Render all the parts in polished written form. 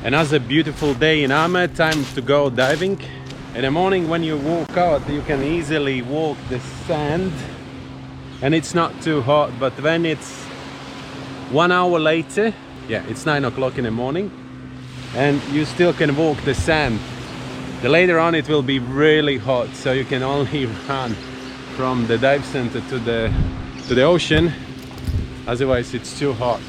Another beautiful day in Amed. Time to go diving. In the morning when you walk out, you can easily walk the sand and it's not too hot, but when it's 1 hour later, yeah, it's 9 o'clock in the morning and you still can walk the sand, the later on it will be really hot, so you can only run from the dive center to the ocean, otherwise it's too hot.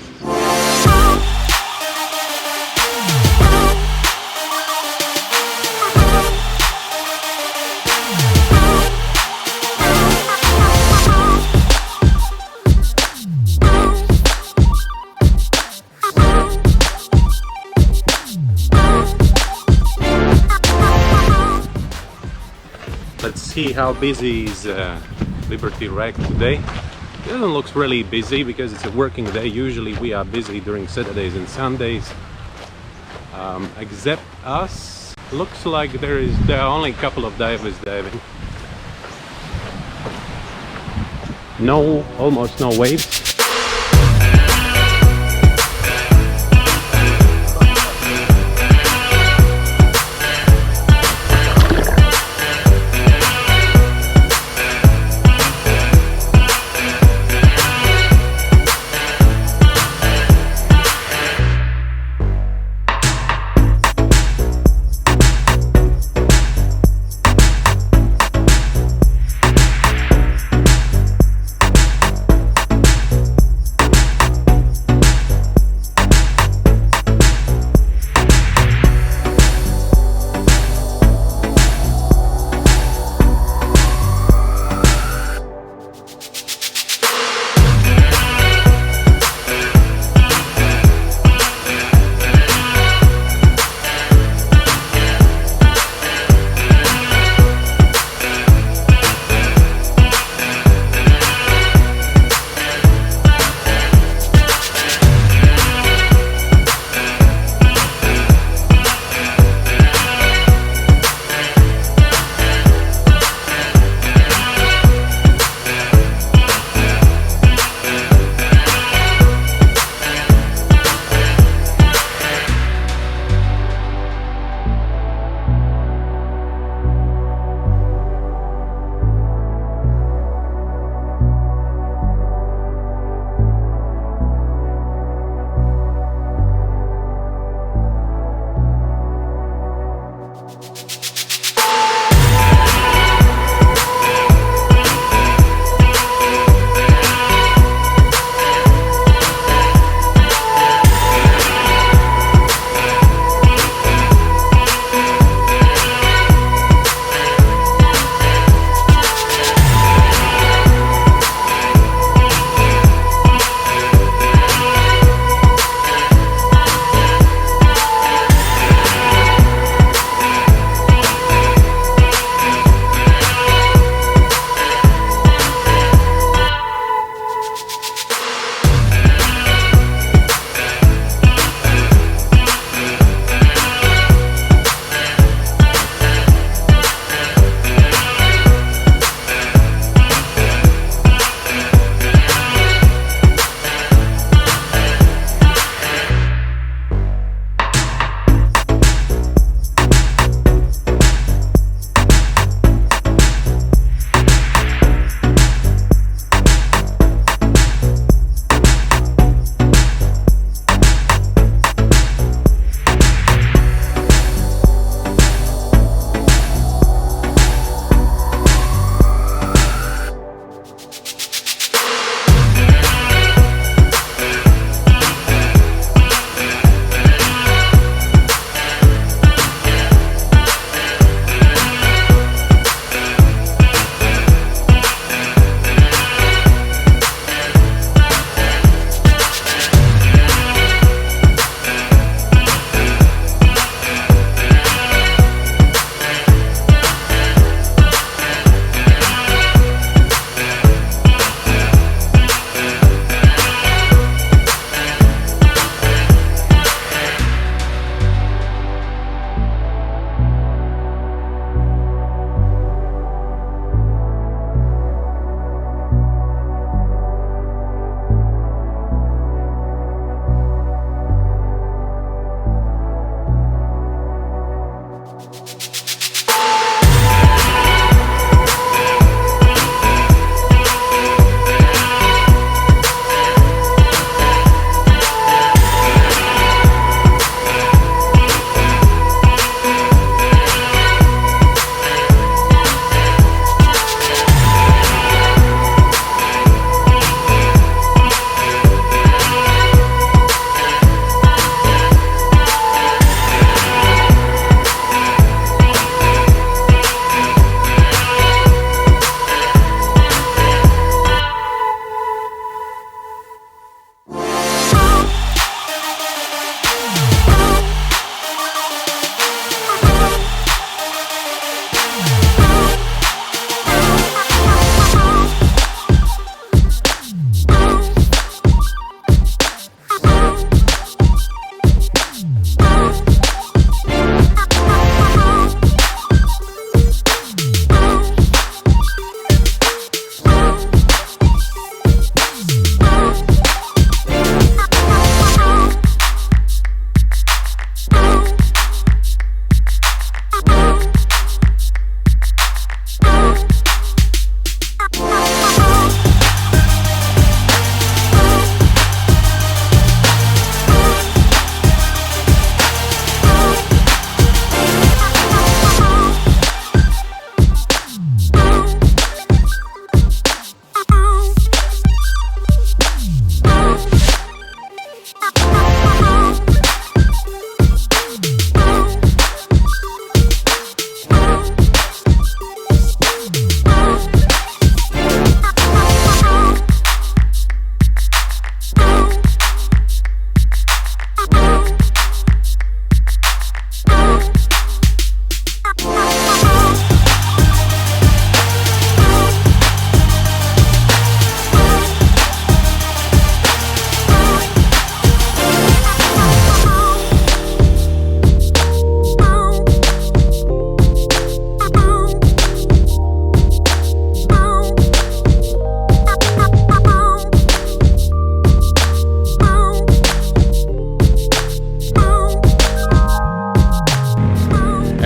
Let's see how busy is Liberty Wreck today. It doesn't look really busy because it's a working day. Usually we are busy during Saturdays and Sundays. Except us. Looks like there are only a couple of divers diving. Almost no waves.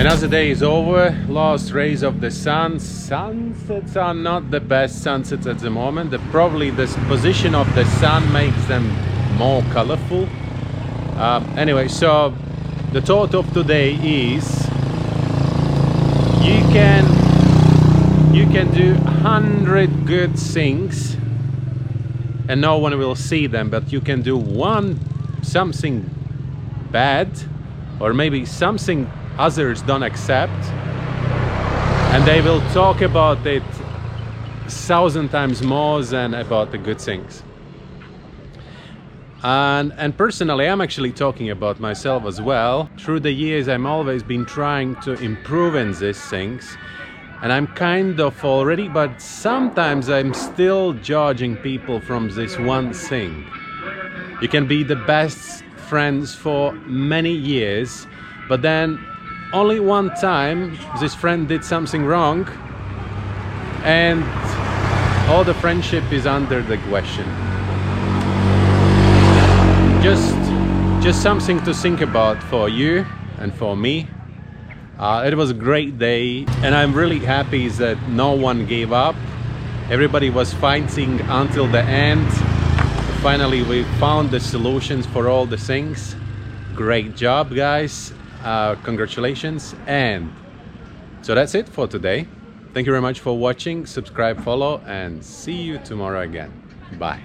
Another day is over, last rays of the sun. Sunsets are not the best sunsets at the moment. Probably the position of the sun makes them more colorful. Anyway, so the thought of today is you can do 100 good things and no one will see them, but you can do something bad, or maybe something others don't accept, and they will talk about it 1,000 times more than about the good things. And personally, I'm actually talking about myself as well. Through the years, I'm always been trying to improve in these things, and I'm kind of already, but sometimes I'm still judging people from this one thing. You can be the best friends for many years, but then only one time this friend did something wrong and all the friendship is under the question. Just something to think about for you and for me. It was a great day, and I'm really happy that no one gave up. Everybody was fighting until the end. Finally, we found the solutions for all the things. Great job, guys. Congratulations. And so that's it for today. Thank you very much for watching. Subscribe, follow, and see you tomorrow again. Bye.